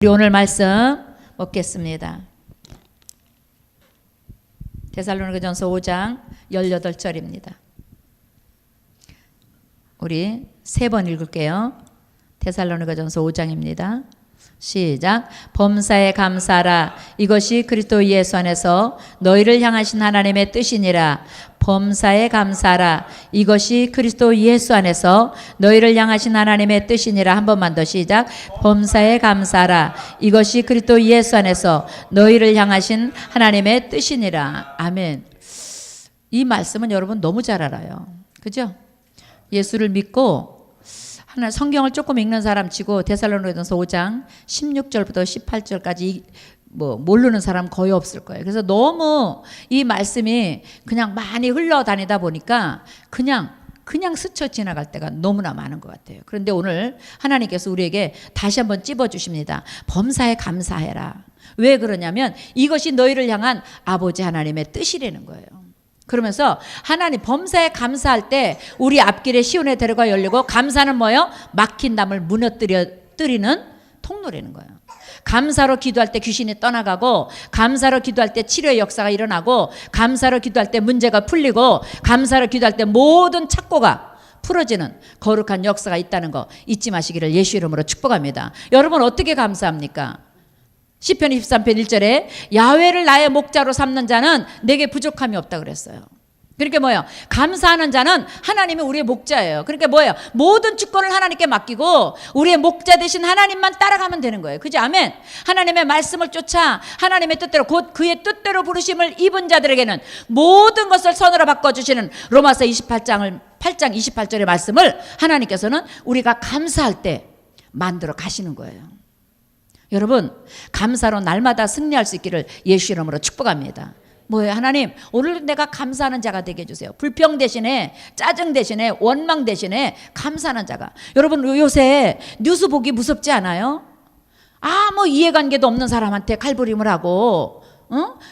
우리 오늘 말씀 먹겠습니다. 데살로니가전서 5장 18절입니다. 우리 3번 읽을게요. 데살로니가전서 5장입니다. 시작. 범사에 감사하라. 이것이 그리스도 예수 안에서 너희를 향하신 하나님의 뜻이니라. 범사에 감사하라. 이것이 그리스도 예수 안에서 너희를 향하신 하나님의 뜻이니라. 한 번만 더 시작. 범사에 감사하라. 이것이 그리스도 예수 안에서 너희를 향하신 하나님의 뜻이니라. 아멘. 이 말씀은 여러분 너무 잘 알아요. 그죠? 예수를 믿고 하나 성경을 조금 읽는 사람 치고 데살로니가전서 5장 16절부터 18절까지 모르는 사람 거의 없을 거예요. 그래서 너무 이 말씀이 그냥 많이 흘러다니다 보니까 그냥 스쳐 지나갈 때가 너무나 많은 것 같아요. 그런데 오늘 하나님께서 우리에게 다시 한번 찝어주십니다. 범사에 감사해라. 왜 그러냐면 이것이 너희를 향한 아버지 하나님의 뜻이라는 거예요. 그러면서 하나님 범사에 감사할 때 우리 앞길에 시온의 대로가 열리고, 감사는 뭐예요? 막힌 담을 무너뜨리는 통로라는 거예요. 감사로 기도할 때 귀신이 떠나가고, 감사로 기도할 때 치료의 역사가 일어나고, 감사로 기도할 때 문제가 풀리고, 감사로 기도할 때 모든 착고가 풀어지는 거룩한 역사가 있다는 거 잊지 마시기를 예수 이름으로 축복합니다. 여러분 어떻게 감사합니까? 시편 23편 1절에 야훼를 나의 목자로 삼는 자는 내게 부족함이 없다 그랬어요. 그러니까 뭐예요? 감사하는 자는 하나님이 우리의 목자예요. 그러니까 뭐예요? 모든 주권을 하나님께 맡기고 우리의 목자 되신 하나님만 따라가면 되는 거예요. 그죠? 아멘. 하나님의 말씀을 쫓아 하나님의 뜻대로, 곧 그의 뜻대로 부르심을 입은 자들에게는 모든 것을 선으로 바꿔주시는 로마서 8장 28절의 말씀을 하나님께서는 우리가 감사할 때 만들어 가시는 거예요. 여러분 감사로 날마다 승리할 수 있기를 예수 이름으로 축복합니다. 뭐예요? 하나님 오늘도 내가 감사하는 자가 되게 해주세요. 불평 대신에, 짜증 대신에, 원망 대신에 감사하는 자가. 여러분 요새 뉴스 보기 무섭지 않아요? 아무 이해관계도 없는 사람한테 칼부림을 하고,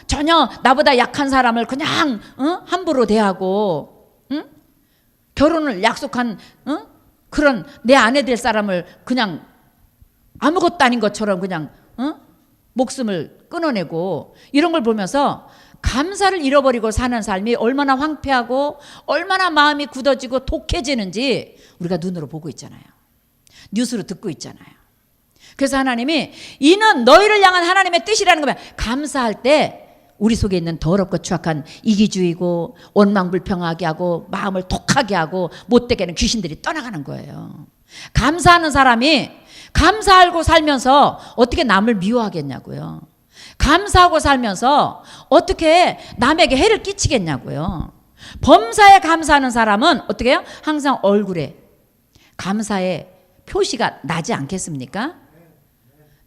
전혀 나보다 약한 사람을 그냥 함부로 대하고, 결혼을 약속한 그런 내 아내 될 사람을 그냥 아무것도 아닌 것처럼 그냥 목숨을 끊어내고, 이런 걸 보면서 감사를 잃어버리고 사는 삶이 얼마나 황폐하고 얼마나 마음이 굳어지고 독해지는지 우리가 눈으로 보고 있잖아요. 뉴스로 듣고 있잖아요. 그래서 하나님이 이는 너희를 향한 하나님의 뜻이라는 거면, 감사할 때 우리 속에 있는 더럽고 추악한 이기주의고 원망불평하게 하고 마음을 독하게 하고 못되게 하는 귀신들이 떠나가는 거예요. 감사하는 사람이 감사하고 살면서 어떻게 남을 미워하겠냐고요. 감사하고 살면서 어떻게 남에게 해를 끼치겠냐고요. 범사에 감사하는 사람은 어떻게 해요? 항상 얼굴에 감사의 표시가 나지 않겠습니까?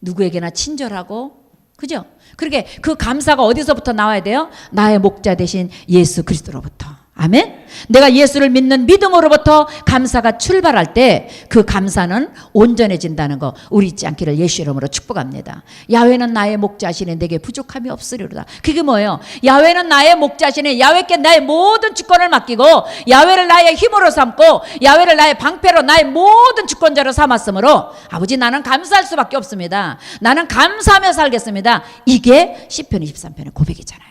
누구에게나 친절하고, 그죠? 그렇게 그 감사가 어디서부터 나와야 돼요? 나의 목자 되신 예수 그리스도로부터. 아멘. 내가 예수를 믿는 믿음으로부터 감사가 출발할 때 그 감사는 온전해진다는 거 우리 잊지 않기를 예수 이름으로 축복합니다. 야훼는 나의 목자시니 내게 부족함이 없으리로다. 그게 뭐예요? 야훼는 나의 목자시니 야훼께 나의 모든 주권을 맡기고, 야훼를 나의 힘으로 삼고, 야훼를 나의 방패로 나의 모든 주권자로 삼았으므로 아버지 나는 감사할 수밖에 없습니다. 나는 감사하며 살겠습니다. 이게 시편 23편의 고백이잖아요.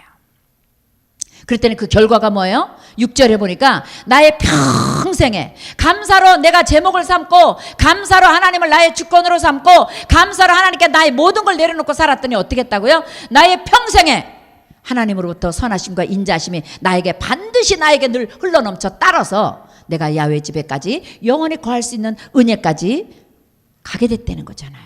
그럴 때는 그 결과가 뭐예요? 6절에 보니까 나의 평생에 감사로 내가 제목을 삼고, 감사로 하나님을 나의 주권으로 삼고, 감사로 하나님께 나의 모든 걸 내려놓고 살았더니 어떻게 했다고요? 나의 평생에 하나님으로부터 선하심과 인자하심이 반드시 나에게 늘 흘러넘쳐 따라서 내가 야훼 집에까지 영원히 거할 수 있는 은혜까지 가게 됐다는 거잖아요.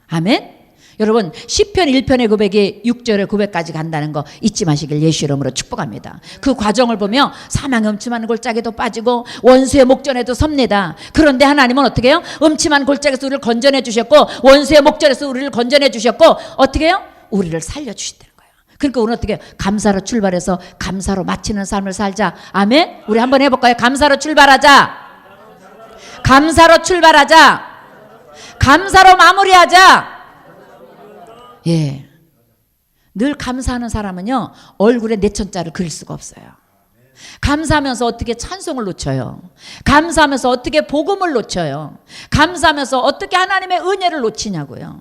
아멘. 여러분 시편 1편의 고백이 6절의 고백까지 간다는 거 잊지 마시길 예수 이름으로 축복합니다. 그 과정을 보면 사망의 음침한 골짜기도 빠지고 원수의 목전에도 섭니다. 그런데 하나님은 어떻게 해요? 음침한 골짜기에서 우리를 건져내 주셨고, 원수의 목전에서 우리를 건져내 주셨고, 어떻게 해요? 우리를 살려주신다는 거예요. 그러니까 우리는 어떻게 해요? 감사로 출발해서 감사로 마치는 삶을 살자. 아멘. 우리 한번 해볼까요? 감사로 출발하자. 감사로 출발하자. 감사로 마무리하자. 예, 늘 감사하는 사람은요 얼굴에 내천자를 그릴 수가 없어요. 감사하면서 어떻게 찬송을 놓쳐요? 감사하면서 어떻게 복음을 놓쳐요? 감사하면서 어떻게 하나님의 은혜를 놓치냐고요.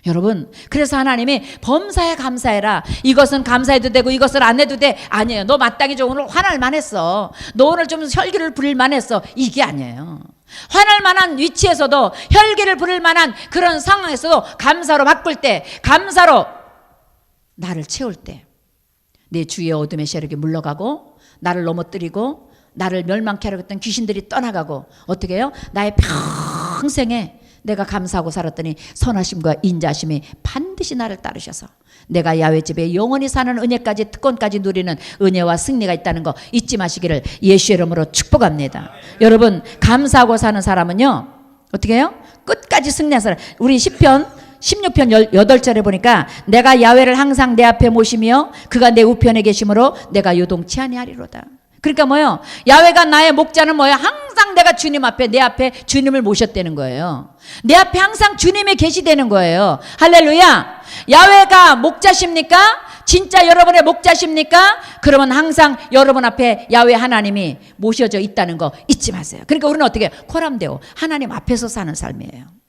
여러분, 그래서 하나님이 범사에 감사해라. 이것은 감사해도 되고 이것을 안 해도 돼. 아니에요. 너 마땅히 오늘 화날 만했어. 너 오늘 좀 혈기를 부릴 만했어. 이게 아니에요. 화날 만한 위치에서도 혈기를 부릴 만한 그런 상황에서도 감사로 바꿀 때, 감사로 나를 채울 때, 내 주위의 어둠의 세력이 물러가고 나를 넘어뜨리고 나를 멸망케 하려고 했던 귀신들이 떠나가고, 어떻게 해요? 나의 평생에 내가 감사하고 살았더니 선하심과 인자심이 반드시 나를 따르셔서 내가 야훼 집에 영원히 사는 은혜까지, 특권까지 누리는 은혜와 승리가 있다는 거 잊지 마시기를 예수의 이름으로 축복합니다. 여러분, 감사하고 사는 사람은요, 어떻게 해요? 끝까지 승리한 사람. 우리 시편 16편 8절에 보니까 내가 야훼를 항상 내 앞에 모시며 그가 내 우편에 계심으로 내가 요동치 아니하리로다. 그러니까 뭐예요? 야훼가 나의 목자는 뭐예요? 항상 내가 주님 앞에, 내 앞에 주님을 모셨다는 거예요. 내 앞에 항상 주님이 계시다는 거예요. 할렐루야. 야훼가 목자십니까? 진짜 여러분의 목자십니까? 그러면 항상 여러분 앞에 야훼 하나님이 모셔져 있다는 거 잊지 마세요. 그러니까 우리는 어떻게 해요? 코람데오, 하나님 앞에서 사는 삶이에요.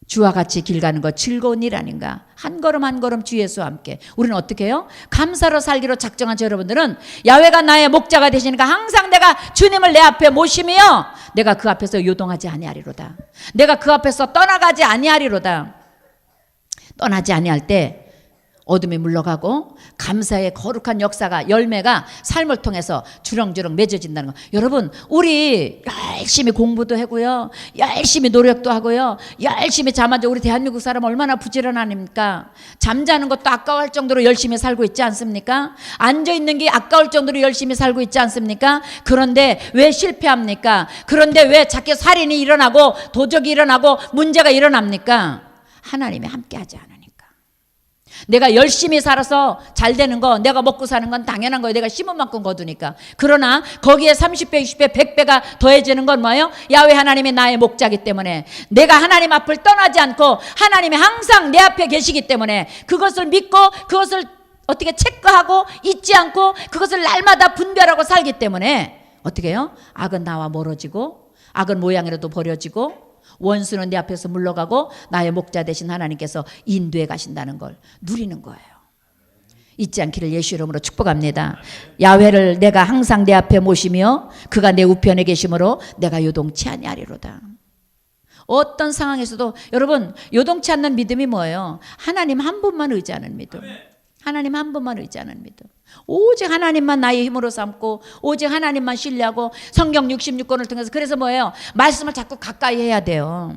주와 같이 길 가는 것 즐거운 일 아닌가? 한 걸음 한 걸음 주 예수와 함께. 우리는 어떻게 해요? 감사로 살기로 작정한 저 여러분들은 야훼가 나의 목자가 되시니까 항상 내가 주님을 내 앞에 모시며 내가 그 앞에서 요동하지 아니하리로다. 내가 그 앞에서 떠나가지 아니하리로다. 떠나지 아니할 때 어둠이 물러가고 감사의 거룩한 역사가, 열매가 삶을 통해서 주렁주렁 맺어진다는 거. 여러분, 우리 열심히 공부도 하고요, 열심히 노력도 하고요, 열심히 잠안 자. 우리 대한민국 사람 얼마나 부지런합니까? 잠자는 것도 아까워할 정도로 열심히 살고 있지 않습니까? 앉아있는 게 아까울 정도로 열심히 살고 있지 않습니까? 그런데 왜 실패합니까? 그런데 왜 자꾸 살인이 일어나고 도적이 일어나고 문제가 일어납니까? 하나님이 함께하지 않으니까. 내가 열심히 살아서 잘 되는 거, 내가 먹고 사는 건 당연한 거예요. 내가 심은 만큼 거두니까. 그러나 거기에 30배, 20배, 100배가 더해지는 건 뭐예요? 야훼 하나님이 나의 목자기 때문에, 내가 하나님 앞을 떠나지 않고 하나님이 항상 내 앞에 계시기 때문에 그것을 믿고 그것을 어떻게 체크하고 잊지 않고 그것을 날마다 분별하고 살기 때문에 어떻게 해요? 악은 나와 멀어지고 악은 모양이라도 버려지고 원수는 내 앞에서 물러가고 나의 목자 되신 하나님께서 인도해 가신다는 걸 누리는 거예요. 잊지 않기를 예수 이름으로 축복합니다. 야훼를 내가 항상 내 앞에 모시며 그가 내 우편에 계심으로 내가 요동치 아니하리로다. 어떤 상황에서도 여러분, 요동치 않는 믿음이 뭐예요? 하나님 한 분만 의지하는 믿음. 하나님 한 분만 의지하는 믿음. 오직 하나님만 나의 힘으로 삼고 오직 하나님만 신뢰하고 성경 66권을 통해서. 그래서 뭐예요? 말씀을 자꾸 가까이 해야 돼요.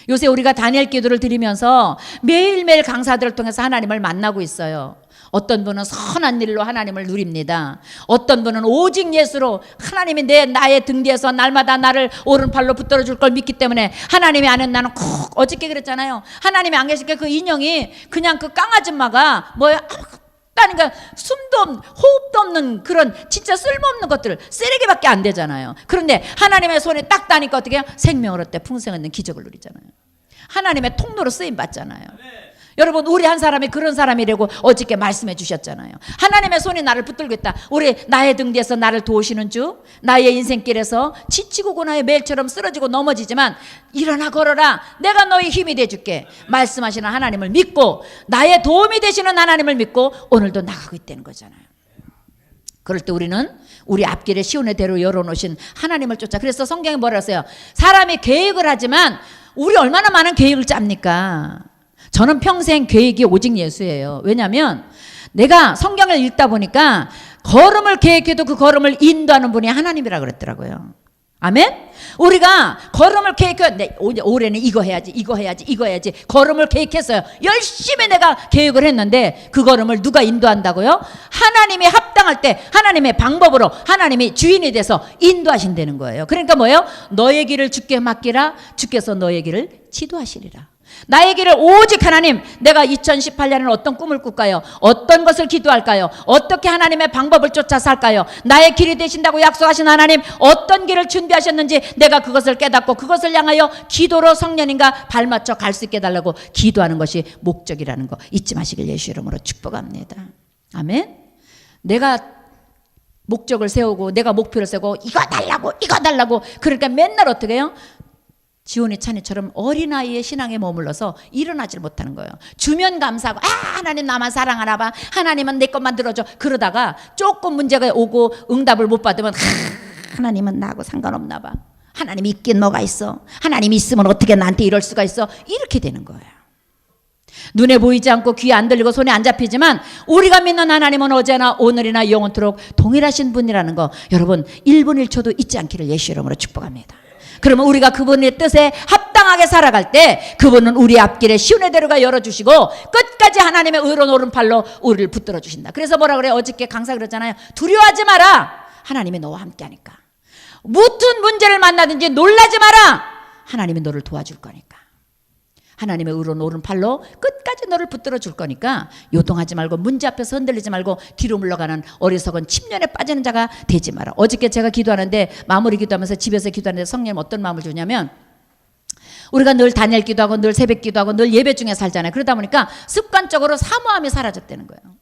요새 우리가 다니엘 기도를 드리면서 매일매일 강사들을 통해서 하나님을 만나고 있어요. 어떤 분은 선한 일로 하나님을 누립니다. 어떤 분은 오직 예수로 하나님이 나의 등 뒤에서 날마다 나를 오른팔로 붙들어 줄 걸 믿기 때문에 하나님이 아는 나는 콕. 어저께 그랬잖아요. 하나님이 안 계시니까 그 인형이 그냥 그 깡아줌마가 뭐야, 그러니까 숨도 없는, 호흡도 없는 그런 진짜 쓸모없는 것들, 쓰레기밖에 안 되잖아요. 그런데 하나님의 손에 딱 닿으니까 어떻게 해요? 생명을 얻되 풍성한 기적을 누리잖아요. 하나님의 통로로 쓰임 받잖아요. 여러분, 우리 한 사람이 그런 사람이라고 어저께 말씀해 주셨잖아요. 하나님의 손이 나를 붙들고 있다. 우리 나의 등 뒤에서 나를 도우시는 주, 나의 인생길에서 지치고 고나의 매일처럼 쓰러지고 넘어지지만 일어나 걸어라, 내가 너의 힘이 돼줄게 말씀하시는 하나님을 믿고 나의 도움이 되시는 하나님을 믿고 오늘도 나가고 있다는 거잖아요. 그럴 때 우리는 우리 앞길에 시온의 대로 열어놓으신 하나님을 쫓아. 그래서 성경에 뭐라 했어요? 사람이 계획을 하지만 우리 얼마나 많은 계획을 짭니까? 저는 평생 계획이 오직 예수예요. 왜냐하면 내가 성경을 읽다 보니까 걸음을 계획해도 그 걸음을 인도하는 분이 하나님이라 그랬더라고요. 아멘? 우리가 걸음을 계획해, 올해는 이거 해야지, 이거 해야지, 이거 해야지. 걸음을 계획했어요. 열심히 내가 계획을 했는데 그 걸음을 누가 인도한다고요? 하나님이 합당할 때 하나님의 방법으로 하나님이 주인이 돼서 인도하신다는 거예요. 그러니까 뭐예요? 너의 길을 주께 맡기라, 주께서 너의 길을 지도하시리라. 나의 길을 오직 하나님, 내가 2018년에는 어떤 꿈을 꿀까요? 어떤 것을 기도할까요? 어떻게 하나님의 방법을 쫓아 살까요? 나의 길이 되신다고 약속하신 하나님, 어떤 길을 준비하셨는지 내가 그것을 깨닫고 그것을 향하여 기도로 성령님과 발맞춰 갈 수 있게 해달라고 기도하는 것이 목적이라는 거 잊지 마시길 예수 이름으로 축복합니다. 아멘. 내가 목적을 세우고 내가 목표를 세우고 이거 달라고 그러니까 맨날 어떻게 해요? 지온이 찬이처럼 어린아이의 신앙에 머물러서 일어나질 못하는 거예요. 주면 감사하고 하나님 나만 사랑하나 봐. 하나님은 내 것만 들어줘. 그러다가 조금 문제가 오고 응답을 못 받으면 하나님은 나하고 상관없나 봐. 하나님이 있긴 뭐가 있어. 하나님이 있으면 어떻게 나한테 이럴 수가 있어. 이렇게 되는 거예요. 눈에 보이지 않고 귀에 안 들리고 손에 안 잡히지만 우리가 믿는 하나님은 어제나 오늘이나 영원토록 동일하신 분이라는 거 여러분 1분 1초도 잊지 않기를 예수 이름으로 축복합니다. 그러면 우리가 그분의 뜻에 합당하게 살아갈 때 그분은 우리 앞길에 시온의 대로가 열어주시고 끝까지 하나님의 의로운 오른팔로 우리를 붙들어 주신다. 그래서 뭐라 그래요? 어저께 강사 그랬잖아요. 두려워하지 마라. 하나님이 너와 함께 하니까. 무슨 문제를 만나든지 놀라지 마라. 하나님이 너를 도와줄 거니까. 하나님의 의로운 오른팔로 끝까지 너를 붙들어 줄 거니까 요동하지 말고 문제 앞에서 흔들리지 말고 뒤로 물러가는 어리석은 침륜에 빠지는 자가 되지 마라. 어저께 제가 기도하는데 마무리 기도하면서 집에서 기도하는데 성령님 어떤 마음을 주냐면 우리가 늘 다니엘 기도하고 늘 새벽 기도하고 늘 예배 중에 살잖아요. 그러다 보니까 습관적으로 사모함이 사라졌다는 거예요.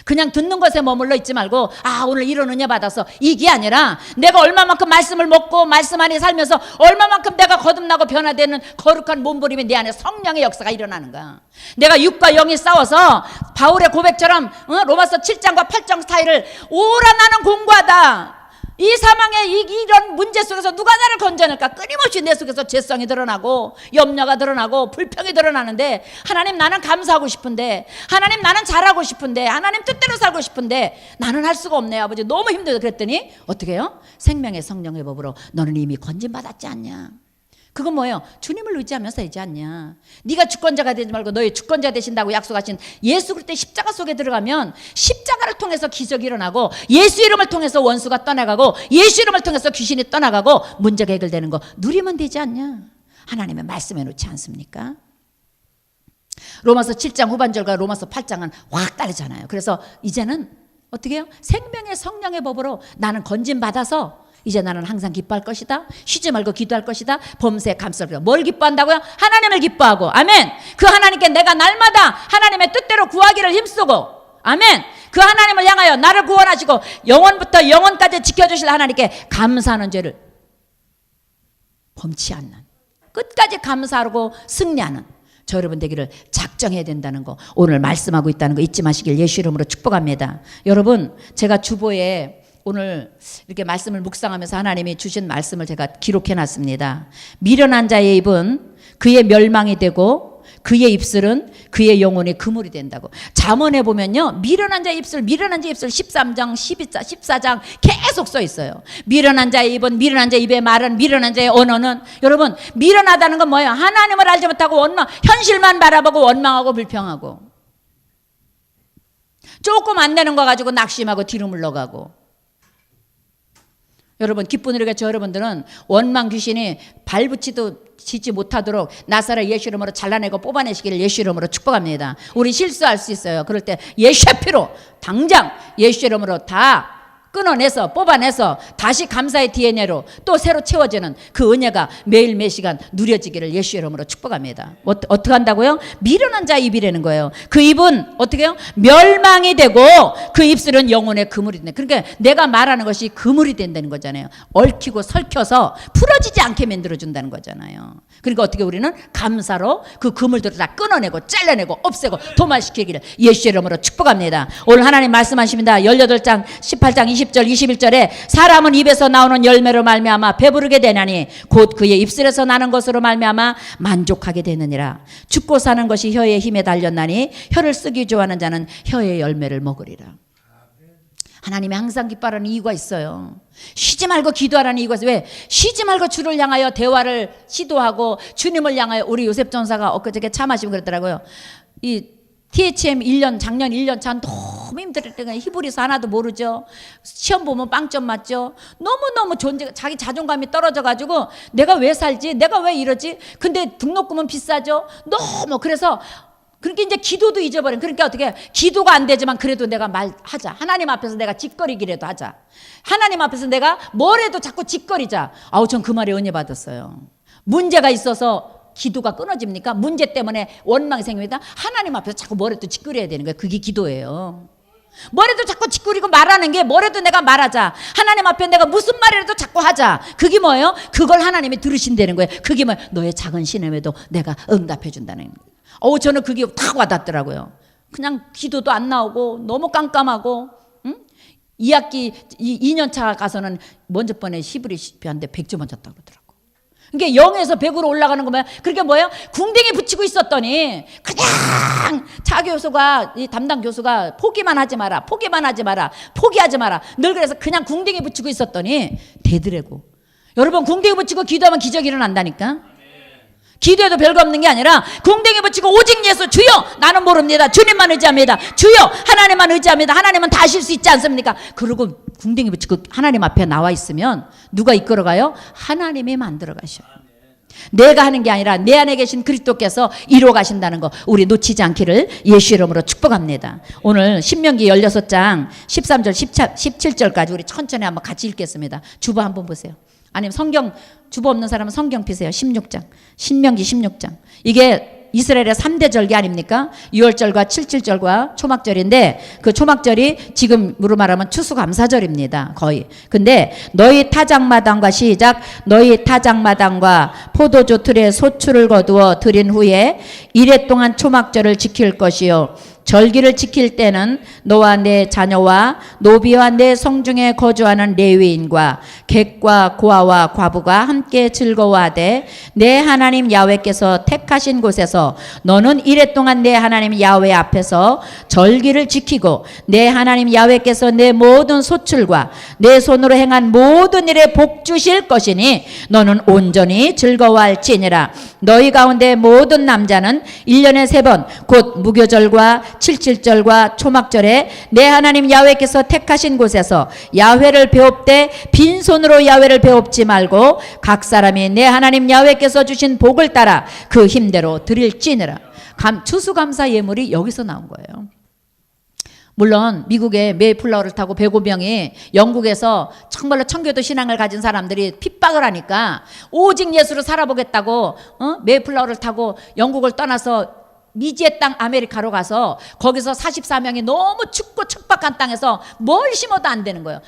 그냥 듣는 것에 머물러 있지 말고 오늘 이런 은혜 받아서 이게 아니라 내가 얼마만큼 말씀을 먹고 말씀 안에 살면서 얼마만큼 내가 거듭나고 변화되는 거룩한 몸부림이 내 안에 성령의 역사가 일어나는 거야. 내가 육과 영이 싸워서 바울의 고백처럼 로마서 7장과 8장 스타일을 오라 나는 공고하다. 이 사망의 이런 문제 속에서 누가 나를 건져낼까? 끊임없이 내 속에서 죄성이 드러나고 염려가 드러나고 불평이 드러나는데 하나님 나는 감사하고 싶은데 하나님 나는 잘하고 싶은데 하나님 뜻대로 살고 싶은데 나는 할 수가 없네 아버지 너무 힘들어. 그랬더니 어떻게 해요? 생명의 성령의 법으로 너는 이미 건진받았지 않냐. 그건 뭐예요? 주님을 의지하면서 살지 않냐. 네가 주권자가 되지 말고 너의 주권자 되신다고 약속하신 예수 그리스도의 십자가 속에 들어가면 십자가를 통해서 기적이 일어나고 예수 이름을 통해서 원수가 떠나가고 예수 이름을 통해서 귀신이 떠나가고 문제가 해결되는 거 누리면 되지 않냐. 하나님의 말씀해 놓지 않습니까? 로마서 7장 후반절과 로마서 8장은 확 다르잖아요. 그래서 이제는 어떻게 해요? 생명의 성령의 법으로 나는 건진받아서 이제 나는 항상 기뻐할 것이다. 쉬지 말고 기도할 것이다. 범사에 감사를. 뭘 기뻐한다고요? 하나님을 기뻐하고. 아멘. 그 하나님께 내가 날마다 하나님의 뜻대로 구하기를 힘쓰고. 아멘. 그 하나님을 향하여 나를 구원하시고 영원부터 영원까지 지켜주실 하나님께 감사하는 죄를 범치 않는 끝까지 감사하고 승리하는 저 여러분 되기를 작정해야 된다는 거 오늘 말씀하고 있다는 거 잊지 마시길 예수 이름으로 축복합니다. 여러분 제가 주보에 오늘 이렇게 말씀을 묵상하면서 하나님이 주신 말씀을 제가 기록해 놨습니다. 미련한 자의 입은 그의 멸망이 되고 그의 입술은 그의 영혼의 그물이 된다고. 잠언에 보면요. 미련한 자의 입술 13장 14장 계속 써 있어요. 미련한 자의 입은 미련한 자의 입의 말은 미련한 자의 언어는 여러분 미련하다는 건 뭐예요? 하나님을 알지 못하고 현실만 바라보고 원망하고 불평하고 조금 안 되는 거 가지고 낙심하고 뒤로 물러가고. 여러분 기쁜 일에게 저 여러분들은 원망 귀신이 발붙이지 못하도록 나사렛 예수 이름으로 잘라내고 뽑아내시기를 예수 이름으로 축복합니다. 우리 실수할 수 있어요. 그럴 때 예수의 피로 당장 예수 이름으로 다 끊어내서 뽑아내서 다시 감사의 DNA로 또 새로 채워지는 그 은혜가 매일 매시간 누려지기를 예수 이름으로 축복합니다. 어떻게 한다고요? 미련한 자 입이라는 거예요. 그 입은 어떻게 해요? 멸망이 되고 그 입술은 영혼의 그물이 된다. 그러니까 내가 말하는 것이 그물이 된다는 거잖아요. 얽히고 설켜서 풀어지지 않게 만들어준다는 거잖아요. 그러니까 어떻게 우리는 감사로 그 그물들을 다 끊어내고 잘라내고 없애고 도말시키기를 예수 이름으로 축복합니다. 오늘 하나님 말씀하십니다. 18장 18장 20절 21절에 사람은 입에서 나오는 열매로 말미암아 배부르게 되나니 곧 그의 입술에서 나는 것으로 말미암아 만족하게 되느니라. 죽고 사는 것이 혀의 힘에 달렸나니 혀를 쓰기 좋아하는 자는 혀의 열매를 먹으리라. 하나님이 항상 기뻐하는 이유가 있어요. 쉬지 말고 기도하라는 이유가 있어요. 왜? 쉬지 말고 주를 향하여 대화를 시도하고 주님을 향하여 우리 요셉 전사가 엊그저께 차 마시고 그랬더라고요. 이 THM 1년 작년 1년 차 너무 힘들었더니 히브리서 하나도 모르죠. 시험 보면 빵점 맞죠. 너무너무 자기 자존감이 떨어져가지고 내가 왜 살지? 내가 왜 이러지? 근데 등록금은 비싸죠. 너무 그래서 그러니까 이제 기도도 잊어버린. 그러니까 어떻게 기도가 안 되지만 그래도 내가 말하자. 하나님 앞에서 내가 짓거리기라도 하자. 하나님 앞에서 내가 뭐래도 자꾸 짓거리자. 전 그 말에 은혜 받았어요. 문제가 있어서 기도가 끊어집니까? 문제 때문에 원망이 생깁니다. 하나님 앞에서 자꾸 뭐래도 짓거려야 되는 거예요. 그게 기도예요. 뭐래도 자꾸 짓구리고 말하는 게 뭐래도 내가 말하자. 하나님 앞에 내가 무슨 말이라도 자꾸 하자. 그게 뭐예요? 그걸 하나님이 들으신다는 거예요. 그게 뭐예요? 너의 작은 신음에도 내가 응답해 준다는 거예요. 저는 그게 탁 와닿더라고요. 그냥 기도도 안 나오고 너무 깜깜하고 2학기 2년차 가서는 먼저 번에 히브리 시편인데 100점 맞았다고 그러더라고. 그러니까 0에서 100으로 올라가는 거면 그게 뭐예요? 궁뎅이 붙이고 있었더니 그냥 차 교수가 이 담당 교수가 포기만 하지 마라. 포기하지 마라. 늘 그래서 그냥 궁뎅이 붙이고 있었더니 되더라고. 여러분 궁뎅이 붙이고 기도하면 기적이 일어난다니까. 기도해도 별거 없는 게 아니라 궁뎅이 붙이고 오직 예수 주여 나는 모릅니다. 주님만 의지합니다. 주여 하나님만 의지합니다. 하나님은 다 하실 수 있지 않습니까? 그리고 궁뎅이 붙이고 하나님 앞에 나와 있으면 누가 이끌어가요? 하나님이 만들어 가셔요. 내가 하는 게 아니라 내 안에 계신 그리스도께서 이루어 가신다는 거 우리 놓치지 않기를 예수 이름으로 축복합니다. 오늘 신명기 16장 13절 17절까지 우리 천천히 한번 같이 읽겠습니다. 주보 한번 보세요. 아니면 성경 주보 없는 사람은 성경 피세요. 16장 신명기 16장 이게 이스라엘의 3대 절기 아닙니까? 6월절과 7.7절과 초막절인데 그 초막절이 지금으로 말하면 추수감사절입니다. 거의. 근데 너희 타작마당과 시작 너희 타작마당과 포도주 틀에 소출을 거두어 드린 후에 이래 동안 초막절을 지킬 것이요 절기를 지킬 때는 너와 내 자녀와 노비와 내 성중에 거주하는 레위인과 객과 고아와 과부가 함께 즐거워하되 내 하나님 야훼께서 택하신 곳에서 너는 이래 동안 내 하나님 야훼 앞에서 절기를 지키고 내 하나님 야훼께서 내 모든 소출과 내 손으로 행한 모든 일에 복 주실 것이니 너는 온전히 즐거워할지니라. 너희 가운데 모든 남자는 1년에 3번 곧 무교절과 7.7절과 초막절에 내 하나님 야훼께서 택하신 곳에서 야훼를 배웁되 빈손으로 야훼를 배웁지 말고 각 사람이 내 하나님 야훼께서 주신 복을 따라 그 힘대로 드릴지니라. 추수감사 예물이 여기서 나온 거예요. 물론 미국의 메이플라워를 타고 105명이 영국에서 정말로 청교도 신앙을 가진 사람들이 핍박을 하니까 오직 예수로 살아보겠다고 메이플라워를 타고 영국을 떠나서 미지의 땅 아메리카로 가서 거기서 44명이 너무 춥고 척박한 땅에서 뭘 심어도 안 되는 거예요.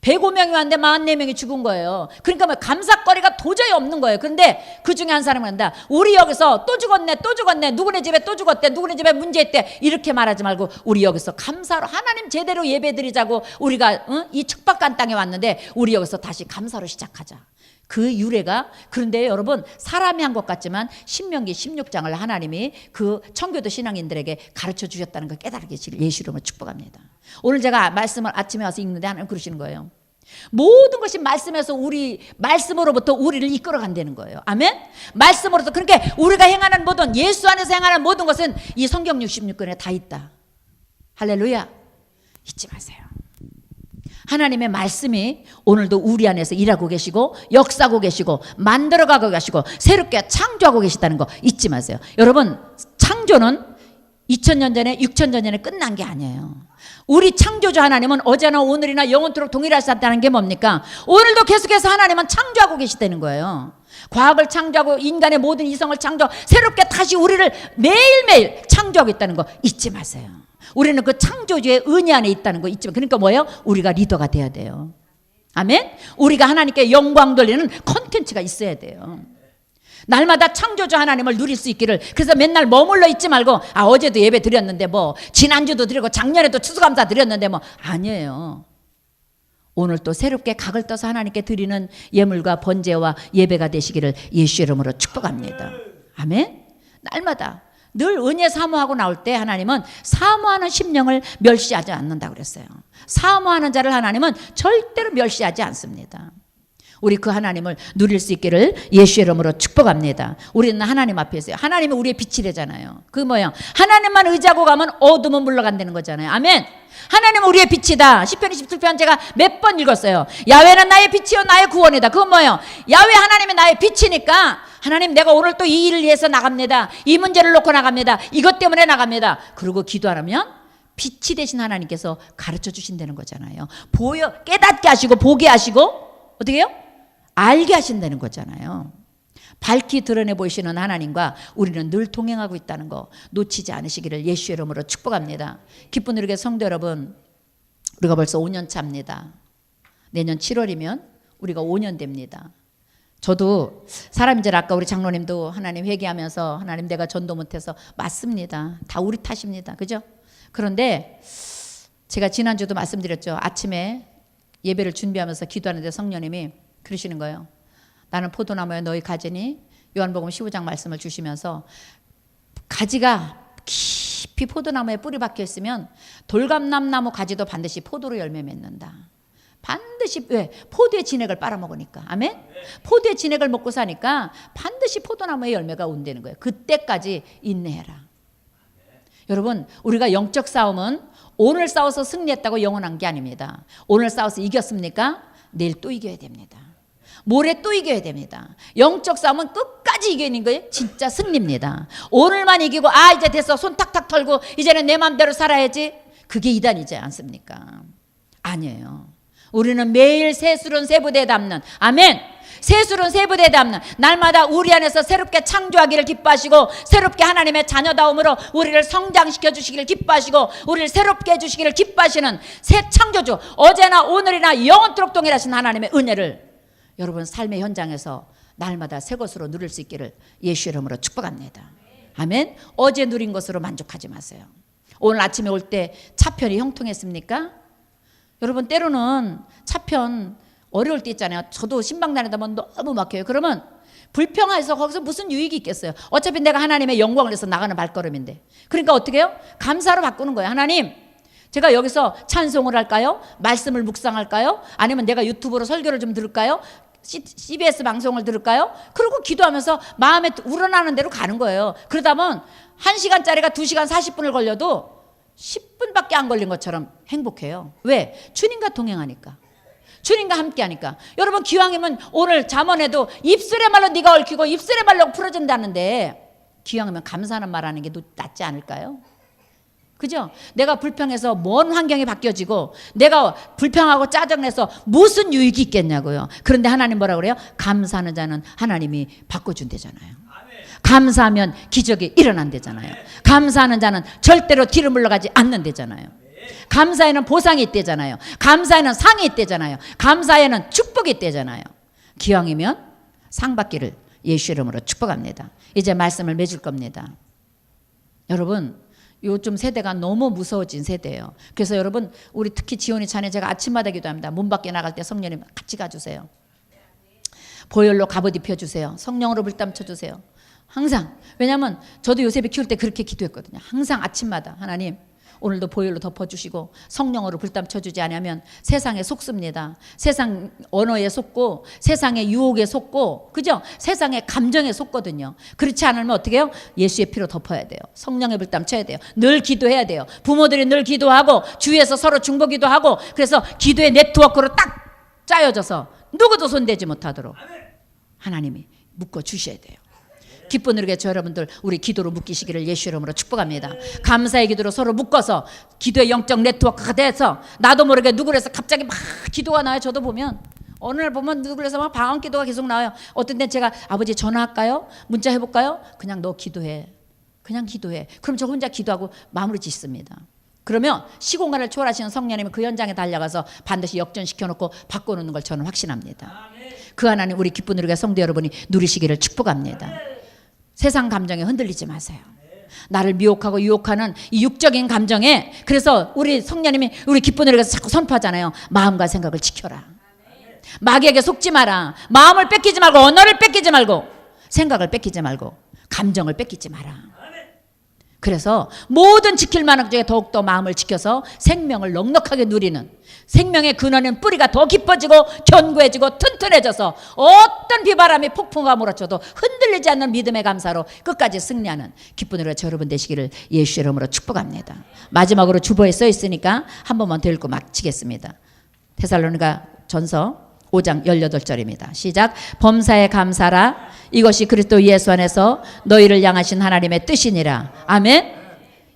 105명이 왔는데 44명이 죽은 거예요. 그러니까 뭐 감사거리가 도저히 없는 거예요. 그런데 그 중에 한 사람이 한다. 우리 여기서 또 죽었네. 누구네 집에 또 죽었대. 누구네 집에 문제 있대. 이렇게 말하지 말고 우리 여기서 감사로 하나님 제대로 예배드리자고 우리가 이 척박한 땅에 왔는데 우리 여기서 다시 감사로 시작하자. 그 유래가 그런데 여러분 사람이 한 것 같지만 신명기 16장을 하나님이 그 청교도 신앙인들에게 가르쳐 주셨다는 걸 깨달게 계시길 예수 이름으로 축복합니다. 오늘 제가 말씀을 아침에 와서 읽는데 하나님 그러시는 거예요. 모든 것이 말씀에서 말씀으로부터 우리를 이끌어 간다는 거예요. 아멘? 말씀으로부터 그러니까 우리가 행하는 모든 예수 안에서 행하는 모든 것은 이 성경 66권에 다 있다. 할렐루야. 잊지 마세요. 하나님의 말씀이 오늘도 우리 안에서 일하고 계시고 역사하고 계시고 만들어가고 계시고 새롭게 창조하고 계시다는 거 잊지 마세요. 여러분 창조는 2000년 전에 6000년 전에 끝난 게 아니에요. 우리 창조주 하나님은 어제나 오늘이나 영원토록 동일하시다는 게 뭡니까? 오늘도 계속해서 하나님은 창조하고 계시다는 거예요. 과학을 창조하고 인간의 모든 이성을 창조하고 새롭게 다시 우리를 매일매일 창조하고 있다는 거 잊지 마세요. 우리는 그 창조주의 은혜 안에 있다는 거 잊지 마세요. 그러니까 뭐예요? 우리가 리더가 돼야 돼요. 아멘? 우리가 하나님께 영광 돌리는 콘텐츠가 있어야 돼요. 날마다 창조주 하나님을 누릴 수 있기를. 그래서 맨날 머물러 있지 말고 어제도 예배 드렸는데 뭐 지난주도 드리고 작년에도 추수감사 드렸는데 뭐 아니에요. 오늘 또 새롭게 각을 떠서 하나님께 드리는 예물과 번제와 예배가 되시기를 예수 이름으로 축복합니다. 아멘? 날마다 늘 은혜 사모하고 나올 때 하나님은 사모하는 심령을 멸시하지 않는다고 그랬어요. 사모하는 자를 하나님은 절대로 멸시하지 않습니다. 우리 그 하나님을 누릴 수 있기를 예수 이름으로 축복합니다. 우리는 하나님 앞에 있어요. 하나님은 우리의 빛이래잖아요. 그 뭐야? 하나님만 의지하고 가면 어둠은 물러간다는 거잖아요. 아멘. 하나님은 우리의 빛이다. 시편 27편 제가 몇 번 읽었어요. 야훼는 나의 빛이요 나의 구원이다. 그건 뭐예요? 야훼 하나님이 나의 빛이니까 하나님 내가 오늘 또 이 일을 위해서 나갑니다. 이 문제를 놓고 나갑니다. 이것 때문에 나갑니다. 그리고 기도하면 빛이 되신 하나님께서 가르쳐 주신다는 거잖아요. 깨닫게 하시고 보게 하시고 어떻게 해요? 알게 하신다는 거잖아요. 밝히 드러내 보이시는 하나님과 우리는 늘 동행하고 있다는 거 놓치지 않으시기를 예수의 이름으로 축복합니다. 기쁜 우리의 성도 여러분, 우리가 벌써 5년 차입니다. 내년 7월이면 우리가 5년 됩니다. 저도 사람인줄 아까 우리 장로님도 하나님 회개하면서 하나님 내가 전도 못해서 맞습니다. 다 우리 탓입니다. 그죠? 그런데 제가 지난주도 말씀드렸죠. 아침에 예배를 준비하면서 기도하는데 성령님이 그러시는 거예요. 나는 포도나무에 너희 가지니 요한복음 15장 말씀을 주시면서 가지가 깊이 포도나무에 뿌리 박혀 있으면 돌감남나무 가지도 반드시 포도로 열매 맺는다. 반드시 왜? 포도의 진액을 빨아먹으니까. 아멘? 포도의 진액을 먹고 사니까 반드시 포도나무의 열매가 온다는 거예요. 그때까지 인내해라. 여러분, 우리가 영적 싸움은 오늘 싸워서 승리했다고 영원한 게 아닙니다. 오늘 싸워서 이겼습니까? 내일 또 이겨야 됩니다. 모레 또 이겨야 됩니다. 영적 싸움은 끝까지 이기는 거예요. 진짜 승리입니다. 오늘만 이기고 이제 됐어 손 탁탁 털고 이제는 내 마음대로 살아야지, 그게 이단이지 않습니까? 아니에요. 우리는 매일 새술은 새부대에 담는, 아멘, 새술은 새부대에 담는, 날마다 우리 안에서 새롭게 창조하기를 기뻐하시고 새롭게 하나님의 자녀다움으로 우리를 성장시켜 주시기를 기뻐하시고 우리를 새롭게 해주시기를 기뻐하시는 새 창조주, 어제나 오늘이나 영원토록 동일하신 하나님의 은혜를 여러분 삶의 현장에서 날마다 새 것으로 누릴 수 있기를 예수 이름으로 축복합니다. 아멘. 어제 누린 것으로 만족하지 마세요. 오늘 아침에 올 때 차편이 형통했습니까? 여러분 때로는 차편 어려울 때 있잖아요. 저도 신방 다니다 보면 너무 막혀요. 그러면 불평해서 거기서 무슨 유익이 있겠어요. 어차피 내가 하나님의 영광을 위해서 나가는 발걸음인데. 그러니까 어떻게 해요? 감사로 바꾸는 거예요. 하나님, 제가 여기서 찬송을 할까요? 말씀을 묵상할까요? 아니면 내가 유튜브로 설교를 좀 들을까요? CBS 방송을 들을까요? 그리고 기도하면서 마음에 우러나는 대로 가는 거예요. 그러다 보면 1시간짜리가 2시간 40분을 걸려도 10분밖에 안 걸린 것처럼 행복해요. 왜? 주님과 동행하니까, 주님과 함께하니까. 여러분 기왕이면 오늘 잠언에도 입술의 말로 네가 얽히고 입술의 말로 풀어진다는데, 기왕이면 감사하는 말하는 게 낫지 않을까요? 그죠? 내가 불평해서 뭔 환경이 바뀌어지고 내가 불평하고 짜증내서 무슨 유익이 있겠냐고요. 그런데 하나님 뭐라 그래요? 감사하는 자는 하나님이 바꿔준대잖아요. 감사하면 기적이 일어난대잖아요. 감사하는 자는 절대로 뒤를 물러가지 않는대잖아요. 감사에는 보상이 있대잖아요. 감사에는 상이 있대잖아요. 감사에는 축복이 있대잖아요. 기왕이면 상 받기를 예수 이름으로 축복합니다. 이제 말씀을 맺을 겁니다. 여러분, 요즘 세대가 너무 무서워진 세대예요. 그래서 여러분, 우리 특히 지원이 자녀 제가 아침마다 기도합니다. 문 밖에 나갈 때 성령님 같이 가주세요. 보혈로 갑옷 입혀주세요. 성령으로 불담 쳐주세요. 항상. 왜냐하면 저도 요셉이 키울 때 그렇게 기도했거든요. 항상 아침마다 하나님 오늘도 보혈로 덮어주시고 성령으로 불담 쳐주지 않으면 세상에 속습니다. 세상 언어에 속고 세상의 유혹에 속고, 그죠? 세상의 감정에 속거든요. 그렇지 않으면 어떻게 해요? 예수의 피로 덮어야 돼요. 성령의 불담 쳐야 돼요. 늘 기도해야 돼요. 부모들이 늘 기도하고 주위에서 서로 중보기도 하고, 그래서 기도의 네트워크로 딱 짜여져서 누구도 손대지 못하도록 하나님이 묶어주셔야 돼요. 기쁜 우리의 저 여러분들, 우리 기도로 묶이시기를 예수 이름으로 축복합니다. 감사의 기도로 서로 묶어서 기도의 영적 네트워크가 돼서 나도 모르게 누구래서 갑자기 막 기도가 나와요. 저도 보면 어느 날 보면 누구래서 막 방언 기도가 계속 나와요. 어떤 때 제가 아버지 전화할까요? 문자 해볼까요? 그냥 너 기도해. 그냥 기도해. 그럼 저 혼자 기도하고 마무리 짓습니다. 그러면 시공간을 초월하시는 성령님이 그 현장에 달려가서 반드시 역전시켜놓고 바꿔놓는 걸 저는 확신합니다. 그 하나님 우리 기쁜 우리가 성도 여러분이 누리시기를 축복합니다. 세상 감정에 흔들리지 마세요. 나를 미혹하고 유혹하는 이 육적인 감정에, 그래서 우리 성령님이 우리 기쁜 우리가 자꾸 선포하잖아요. 마음과 생각을 지켜라. 마귀에게 속지 마라. 마음을 뺏기지 말고, 언어를 뺏기지 말고, 생각을 뺏기지 말고, 감정을 뺏기지 마라. 그래서 모든 지킬 만한 것 중에 더욱더 마음을 지켜서 생명을 넉넉하게 누리는, 생명의 근원은 뿌리가 더 깊어지고 견고해지고 튼튼해져서 어떤 비바람이 폭풍과 몰아쳐도 흔들리지 않는 믿음의 감사로 끝까지 승리하는 기쁜 우리가 여러분 되시기를 예수 이름으로 축복합니다. 마지막으로 주보에 써 있으니까 한 번만 더 읽고 마치겠습니다. 데살로니가 전서 5장 18절입니다. 시작. 범사에 감사라. 이것이 그리스도 예수 안에서 너희를 향하신 하나님의 뜻이니라. 아멘.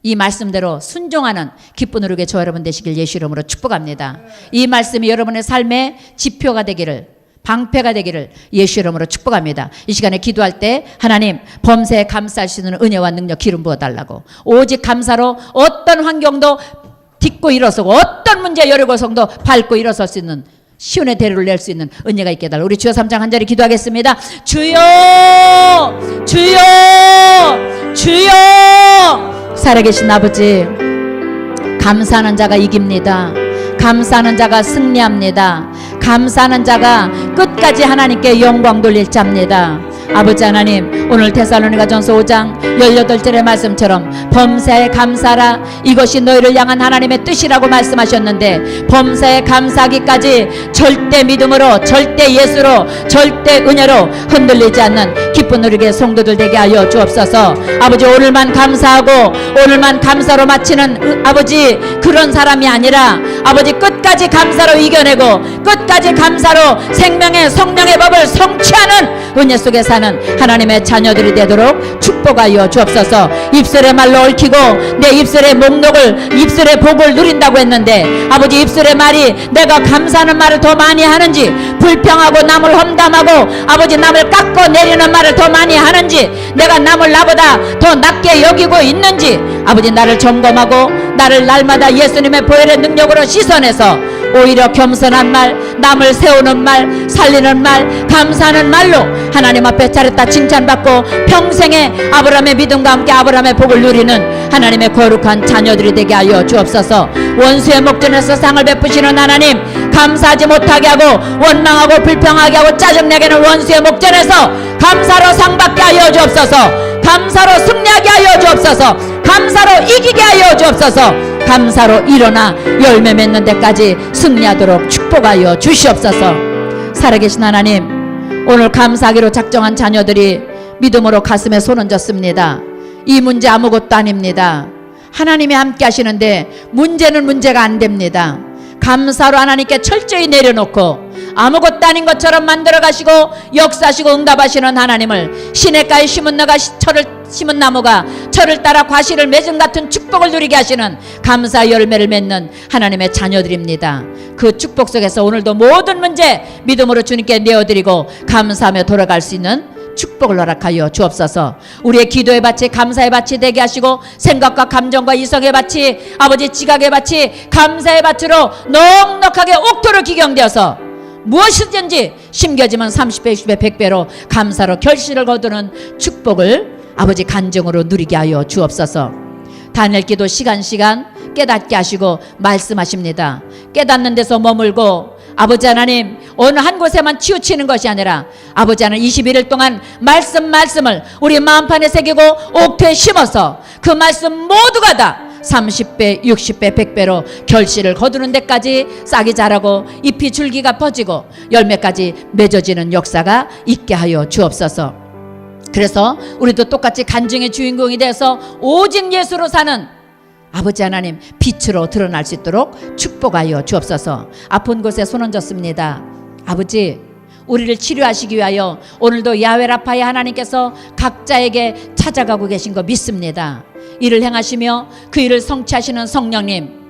이 말씀대로 순종하는 기쁜 우리의 저 여러분 되시길 예수 이름으로 축복합니다. 이 말씀이 여러분의 삶의 지표가 되기를, 방패가 되기를 예수 이름으로 축복합니다. 이 시간에 기도할 때 하나님 범사에 감사할 수 있는 은혜와 능력 기름 부어달라고, 오직 감사로 어떤 환경도 딛고 일어서고 어떤 문제 여리고성도 밟고 일어설 수 있는 시온의 대로를 낼 수 있는 은혜가 있게 해달라고. 우리 주여 3장 한 자리 기도하겠습니다. 주여 주여 주여. 살아계신 아버지, 감사하는 자가 이깁니다. 감사하는 자가 승리합니다. 감사하는 자가 끝까지 하나님께 영광 돌릴 자입니다. 아버지 하나님, 오늘 데살로니가전서 5장 18절의 말씀처럼 범사에 감사하라, 이것이 너희를 향한 하나님의 뜻이라고 말씀하셨는데, 범사에 감사하기까지 절대 믿음으로, 절대 예수로, 절대 은혜로 흔들리지 않는 기쁜 우리의 성도들 되게 하여 주옵소서. 아버지, 오늘만 감사하고 오늘만 감사로 마치는 아버지 그런 사람이 아니라, 아버지 끝까지 감사로 이겨내고 끝까지 감사로 생명의 성령의 법을 성취하는 은혜 속에 사는 하나님의 자녀들이 되도록 축복하여 주옵소서. 입술의 말로 얽히고 내 입술의 목록을, 입술의 복을 누린다고 했는데, 아버지 입술의 말이 내가 감사하는 말을 더 많이 하는지, 불평하고 남을 험담하고 아버지 남을 깎고 내리는 말을 더 많이 하는지, 내가 남을 나보다 더 낮게 여기고 있는지, 아버지 나를 점검하고 나를 날마다 예수님의 보혈의 능력으로 씻어내서 오히려 겸손한 말, 남을 세우는 말, 살리는 말, 감사하는 말로 하나님 앞에 잘했다 칭찬받고 평생에 아브라함의 믿음과 함께 아브라함의 복을 누리는 하나님의 거룩한 자녀들이 되게 하여 주옵소서. 원수의 목전에서 상을 베푸시는 하나님, 감사하지 못하게 하고 원망하고 불평하게 하고 짜증내게 하는 원수의 목전에서 감사로 상받게 하여 주옵소서. 감사로 승리하게 하여 주옵소서. 감사로 이기게 하여 주옵소서. 감사로 일어나 열매 맺는 데까지 승리하도록 축복하여 주시옵소서. 살아계신 하나님, 오늘 감사하기로 작정한 자녀들이 믿음으로 가슴에 손 얹었습니다. 이 문제 아무것도 아닙니다. 하나님이 함께 하시는데 문제는 문제가 안 됩니다. 감사로 하나님께 철저히 내려놓고 아무것도 아닌 것처럼 만들어 가시고 역사하시고 응답하시는 하나님을, 시냇가에 심은 나가 철을 심은 나무가 철을 따라 과실을 맺은 같은 축복을 누리게 하시는 감사 열매를 맺는 하나님의 자녀들입니다. 그 축복 속에서 오늘도 모든 문제 믿음으로 주님께 내어드리고 감사하며 돌아갈 수 있는 축복을 허락하여 주옵소서. 우리의 기도의 밭이 감사의 밭이 되게 하시고, 생각과 감정과 이성의 밭이 아버지 지각의 밭이 감사의 밭으로 넉넉하게 옥토로 기경되어서 무엇이든지 심겨지면 30배 60배 100배로 감사로 결실을 거두는 축복을 아버지 간증으로 누리게 하여 주옵소서. 다니엘 기도 시간 깨닫게 하시고 말씀하십니다. 깨닫는 데서 머물고 아버지 하나님, 어느 한 곳에만 치우치는 것이 아니라 아버지 하나님 21일 동안 말씀을 우리 마음판에 새기고 옥토에 심어서 그 말씀 모두가 다 30배 60배 100배로 결실을 거두는 데까지 싹이 자라고 잎이 줄기가 퍼지고 열매까지 맺어지는 역사가 있게 하여 주옵소서. 그래서 우리도 똑같이 간증의 주인공이 돼서 오직 예수로 사는 아버지 하나님 빛으로 드러날 수 있도록 축복하여 주옵소서. 아픈 곳에 손 얹었습니다. 아버지, 우리를 치료하시기 위하여 오늘도 야훼라파의 하나님께서 각자에게 찾아가고 계신 거 믿습니다. 이를 행하시며 그 일을 성취하시는 성령님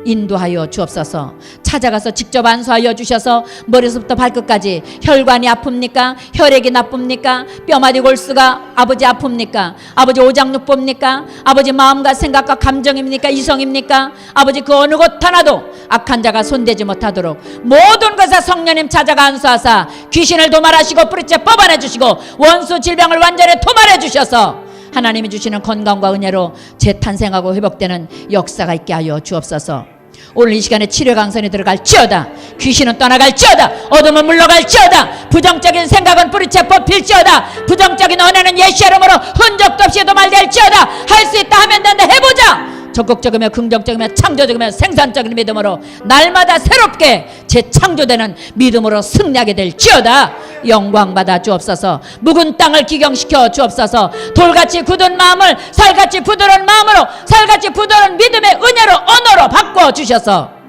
인도하여 주옵소서. 찾아가서 직접 안수하여 주셔서 머리서부터 발끝까지 혈관이 아픕니까? 혈액이 나쁩니까? 뼈마디 골수가 아버지 아픕니까? 아버지 오장육부입니까? 아버지 마음과 생각과 감정입니까? 이성입니까? 아버지 그 어느 것 하나도 악한 자가 손대지 못하도록 모든 것에 성령님 찾아가 안수하사 귀신을 도말하시고 뿌리째 뽑아내 주시고 원수 질병을 완전히 도말해 주셔서 하나님이 주시는 건강과 은혜로 재탄생하고 회복되는 역사가 있게 하여 주옵소서. 오늘 이 시간에 치료 강선이 들어갈지어다. 귀신은 떠나갈지어다. 어둠은 물러갈지어다. 부정적인 생각은 뿌리채 뽑힐지어다. 부정적인 언어는 예수 이름으로 흔적도 없이 도말될지어다. 할 수 있다 하면 된다. 해보자. 적극적이며 긍정적이며 창조적이며 생산적인 믿음으로 날마다 새롭게 재창조되는 믿음으로 승리하게 될지어다. 영광받아 주옵소서. 묵은 땅을 기경시켜 주옵소서. 돌같이 굳은 마음을 살같이 부드러운 마음으로, 살같이 부드러운 믿음의 은혜로 언어로 바꿔 주셔서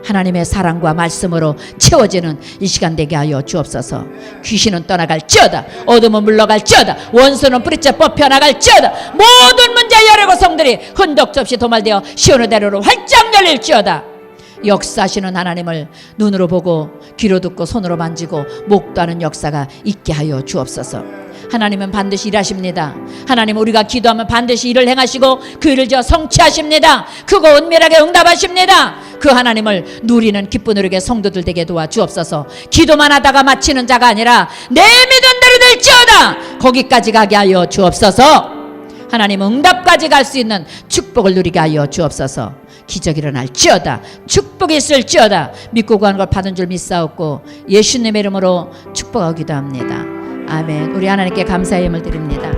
하나님의 사랑과 말씀으로 채워지는 이 시간 되게 하여 주옵소서. 귀신은 떠나갈지어다. 어둠은 물러갈지어다. 원수는 뿌리째 뽑혀나갈지어다. 모든 문제 여리고 성들이 흔적도 없이 도말되어 시온의 대로로 활짝 열릴지어다. 역사하시는 하나님을 눈으로 보고 귀로 듣고 손으로 만지고 목도 하는 역사가 있게 하여 주옵소서. 하나님은 반드시 일하십니다. 하나님, 우리가 기도하면 반드시 일을 행하시고 그 일을 저 성취하십니다. 크고 은밀하게 응답하십니다. 그 하나님을 누리는 기쁜 우리에게 성도들 되게 도와 주옵소서. 기도만 하다가 마치는 자가 아니라 내 믿은 대로 될지어다 거기까지 가게 하여 주옵소서. 하나님, 응답까지 갈 수 있는 축복을 누리게 하여 주옵소서. 기적이 일어날지어다, 축복이 있을지어다 믿고 구하는 걸 받은 줄 믿사옵고 예수님의 이름으로 축복하기도 합니다. 아멘. 우리 하나님께 감사의 힘을 드립니다.